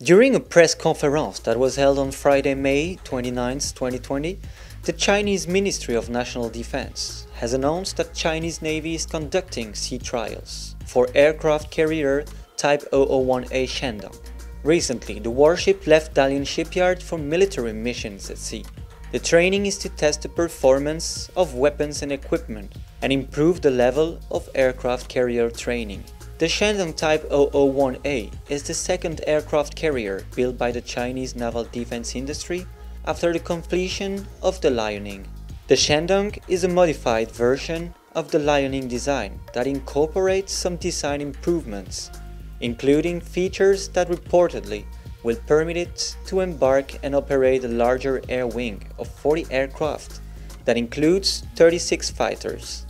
During a press conference that was held on Friday, May 29, 2020, the Chinese Ministry of National Defense has announced that Chinese Navy is conducting sea trials for aircraft carrier Type 001A Shandong. Recently, the warship left Dalian shipyard for military missions at sea. The training is to test the performance of weapons and equipment and improve the level of aircraft carrier training. The Shandong Type 001A is the second aircraft carrier built by the Chinese naval defense industry after the completion of the Liaoning. The Shandong is a modified version of the Liaoning design that incorporates some design improvements, including features that reportedly will permit it to embark and operate a larger air wing of 40 aircraft that includes 36 fighters.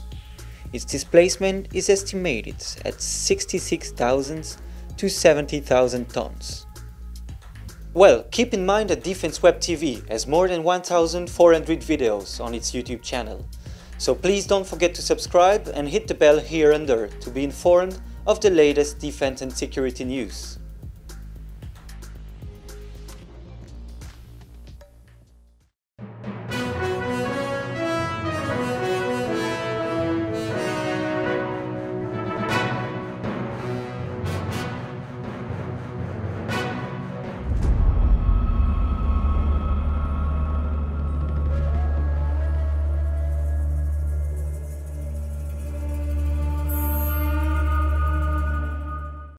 Its displacement is estimated at 66,000 to 70,000 tons. Well, keep in mind that Defense Web TV has more than 1,400 videos on its YouTube channel, so please don't forget to subscribe and hit the bell here under to be informed of the latest defense and security news.